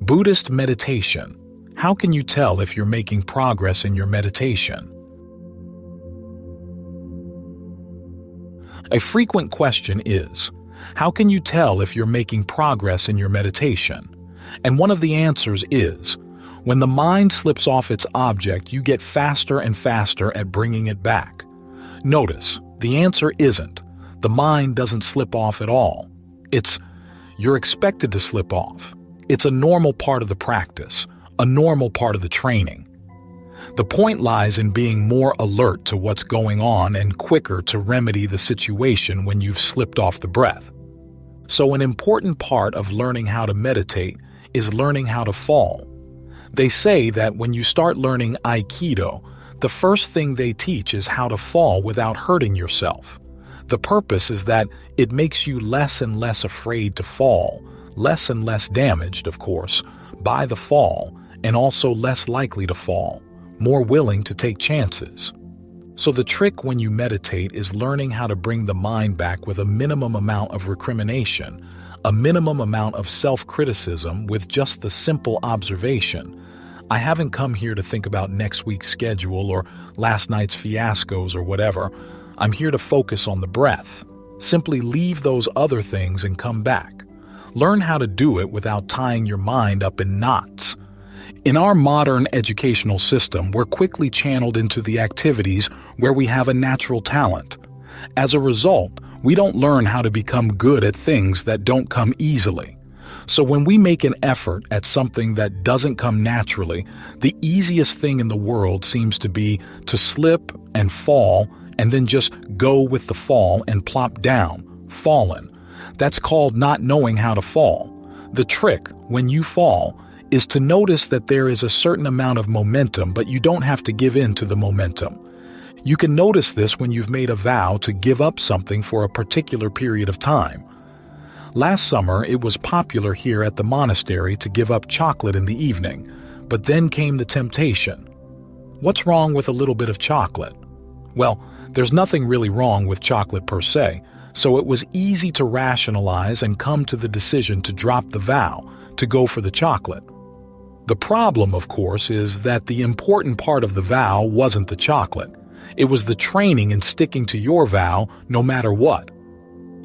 Buddhist meditation. How can you tell if you're making progress in your meditation? A frequent question is, how can you tell if you're making progress in your meditation? And one of the answers is, when the mind slips off its object, you get faster and faster at bringing it back. Notice, the answer isn't, the mind doesn't slip off at all. It's, you're expected to slip off. It's a normal part of the practice, a normal part of the training. The point lies in being more alert to what's going on and quicker to remedy the situation when you've slipped off the breath. So an important part of learning how to meditate is learning how to fall. They say that when you start learning Aikido, the first thing they teach is how to fall without hurting yourself. The purpose is that it makes you less and less afraid to fall, less and less damaged, of course, by the fall, and also less likely to fall, more willing to take chances. So the trick when you meditate is learning how to bring the mind back with a minimum amount of recrimination, a minimum amount of self-criticism with just the simple observation. I haven't come here to think about next week's schedule or last night's fiascos or whatever. I'm here to focus on the breath. Simply leave those other things and come back. Learn how to do it without tying your mind up in knots. In our modern educational system, we're quickly channeled into the activities where we have a natural talent. As a result, we don't learn how to become good at things that don't come easily. So when we make an effort at something that doesn't come naturally, the easiest thing in the world seems to be to slip and fall and then just go with the fall and plop down, fallen. That's called not knowing how to fall. The trick, when you fall, is to notice that there is a certain amount of momentum, but you don't have to give in to the momentum. You can notice this when you've made a vow to give up something for a particular period of time. Last summer, it was popular here at the monastery to give up chocolate in the evening, but then came the temptation. What's wrong with a little bit of chocolate? Well, there's nothing really wrong with chocolate per se, so it was easy to rationalize and come to the decision to drop the vow, to go for the chocolate. The problem, of course, is that the important part of the vow wasn't the chocolate. It was the training in sticking to your vow no matter what.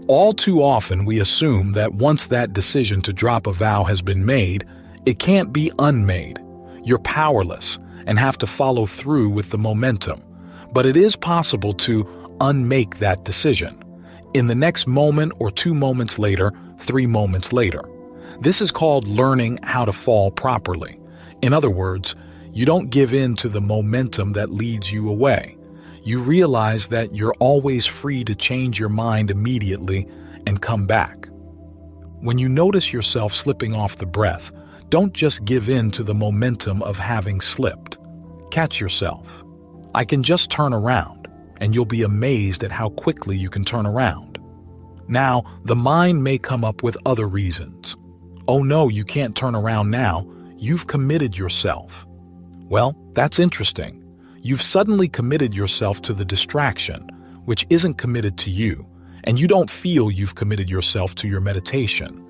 All too often we assume that once that decision to drop a vow has been made, it can't be unmade. You're powerless and have to follow through with the momentum. But it is possible to unmake that decision. In the next moment or 2 moments later, 3 moments later. This is called learning how to fall properly. In other words, you don't give in to the momentum that leads you away. You realize that you're always free to change your mind immediately and come back. When you notice yourself slipping off the breath, don't just give in to the momentum of having slipped. Catch yourself. I can just turn around, and you'll be amazed at how quickly you can turn around. Now, the mind may come up with other reasons. Oh no, you can't turn around now. You've committed yourself. Well, that's interesting. You've suddenly committed yourself to the distraction, which isn't committed to you, and you don't feel you've committed yourself to your meditation.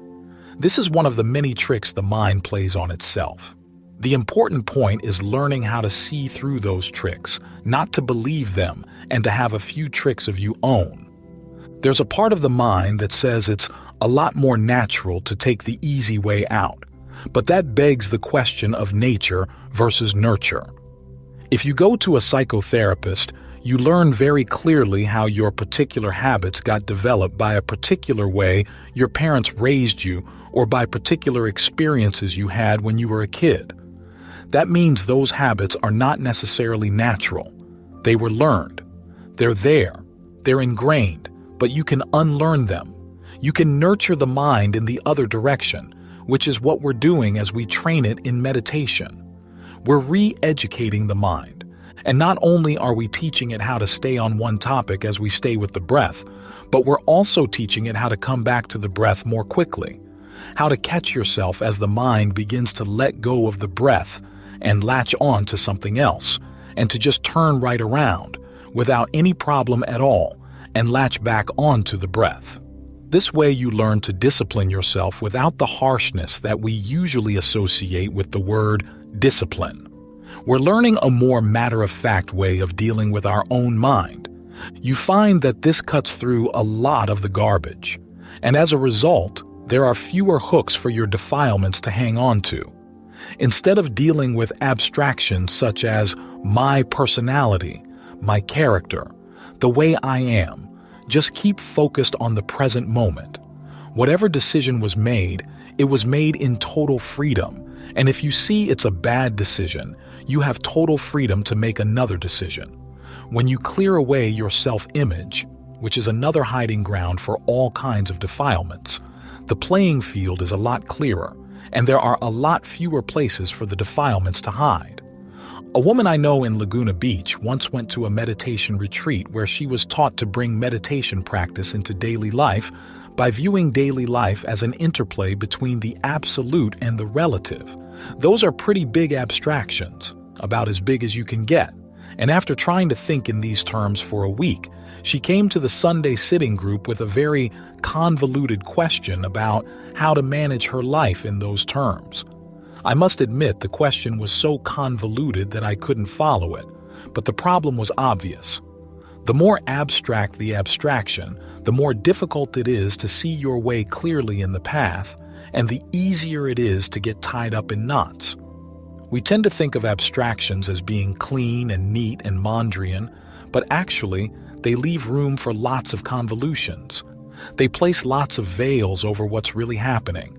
This is one of the many tricks the mind plays on itself. The important point is learning how to see through those tricks, not to believe them, and to have a few tricks of you own. There's a part of the mind that says it's a lot more natural to take the easy way out, but that begs the question of nature versus nurture. If you go to a psychotherapist, you learn very clearly how your particular habits got developed by a particular way your parents raised you or by particular experiences you had when you were a kid. That means those habits are not necessarily natural. They were learned. They're there. They're ingrained, but you can unlearn them. You can nurture the mind in the other direction, which is what we're doing as we train it in meditation. We're re-educating the mind. And not only are we teaching it how to stay on one topic as we stay with the breath, but we're also teaching it how to come back to the breath more quickly, how to catch yourself as the mind begins to let go of the breath and latch on to something else, and to just turn right around without any problem at all and latch back onto the breath. This way you learn to discipline yourself without the harshness that we usually associate with the word discipline. We're learning a more matter-of-fact way of dealing with our own mind. You find that this cuts through a lot of the garbage, and as a result, there are fewer hooks for your defilements to hang on to. Instead of dealing with abstractions such as my personality, my character, the way I am, just keep focused on the present moment. Whatever decision was made, it was made in total freedom, and if you see it's a bad decision, you have total freedom to make another decision. When you clear away your self-image, which is another hiding ground for all kinds of defilements, the playing field is a lot clearer, and there are a lot fewer places for the defilements to hide. A woman I know in Laguna Beach once went to a meditation retreat where she was taught to bring meditation practice into daily life by viewing daily life as an interplay between the absolute and the relative. Those are pretty big abstractions, about as big as you can get. And after trying to think in these terms for a week, she came to the Sunday sitting group with a very convoluted question about how to manage her life in those terms. I must admit the question was so convoluted that I couldn't follow it, but the problem was obvious. The more abstract the abstraction, the more difficult it is to see your way clearly in the path, and the easier it is to get tied up in knots. We tend to think of abstractions as being clean and neat and Mondrian, but actually, they leave room for lots of convolutions. They place lots of veils over what's really happening.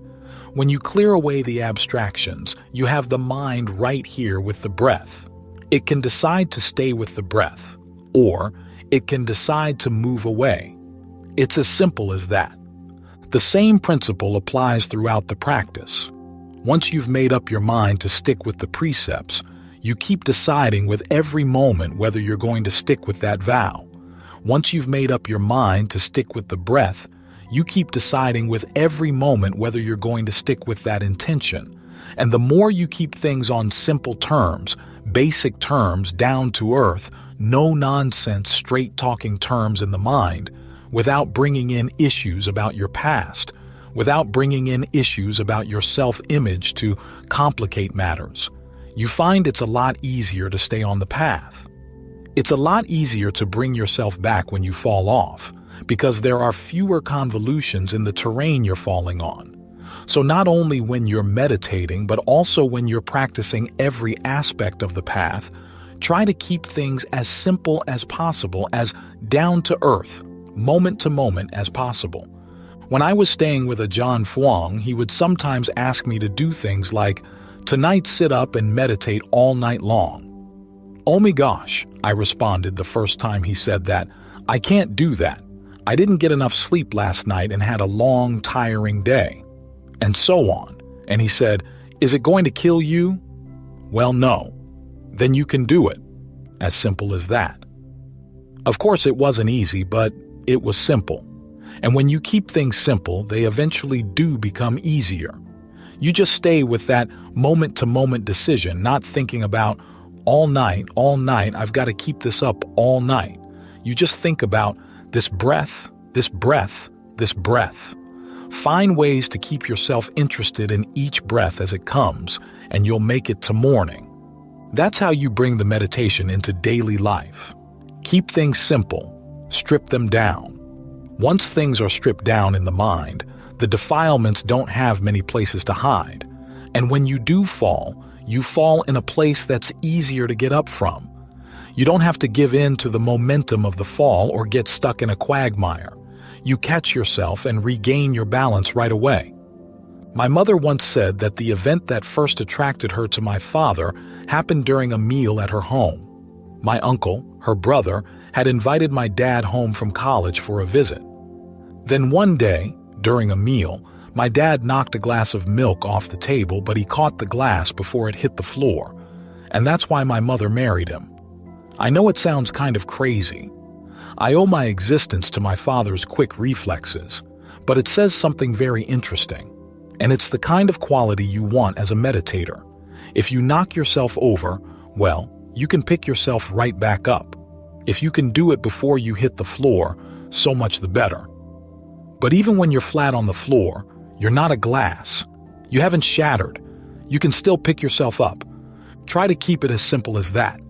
When you clear away the abstractions, you have the mind right here with the breath. It can decide to stay with the breath, or it can decide to move away. It's as simple as that. The same principle applies throughout the practice. Once you've made up your mind to stick with the precepts, you keep deciding with every moment whether you're going to stick with that vow. Once you've made up your mind to stick with the breath, you keep deciding with every moment whether you're going to stick with that intention. And the more you keep things on simple terms, basic terms, down to earth, no-nonsense, straight-talking terms in the mind, without bringing in issues about your past, without bringing in issues about your self-image to complicate matters, you find it's a lot easier to stay on the path. It's a lot easier to bring yourself back when you fall off, because there are fewer convolutions in the terrain you're falling on. So not only when you're meditating, but also when you're practicing every aspect of the path, try to keep things as simple as possible, as down to earth, moment to moment as possible. When I was staying with a John Fuang, he would sometimes ask me to do things like, "Tonight sit up and meditate all night long." "Oh my gosh," I responded the first time he said that, "I can't do that. I didn't get enough sleep last night and had a long, tiring day." And so on. And he said, "Is it going to kill you?" "Well, no." "Then you can do it." As simple as that. Of course, it wasn't easy, but it was simple. And when you keep things simple, they eventually do become easier. You just stay with that moment-to-moment decision, not thinking about, all night, I've got to keep this up all night. You just think about this breath, this breath, this breath. Find ways to keep yourself interested in each breath as it comes, and you'll make it to morning. That's how you bring the meditation into daily life. Keep things simple. Strip them down. Once things are stripped down in the mind, the defilements don't have many places to hide. And when you do fall, you fall in a place that's easier to get up from. You don't have to give in to the momentum of the fall or get stuck in a quagmire. You catch yourself and regain your balance right away. My mother once said that the event that first attracted her to my father happened during a meal at her home. My uncle, her brother, had invited my dad home from college for a visit. Then one day, during a meal, my dad knocked a glass of milk off the table, but he caught the glass before it hit the floor. And that's why my mother married him. I know it sounds kind of crazy. I owe my existence to my father's quick reflexes, but it says something very interesting. And it's the kind of quality you want as a meditator. If you knock yourself over, well, you can pick yourself right back up. If you can do it before you hit the floor, so much the better. But even when you're flat on the floor, you're not a glass. You haven't shattered. You can still pick yourself up. Try to keep it as simple as that.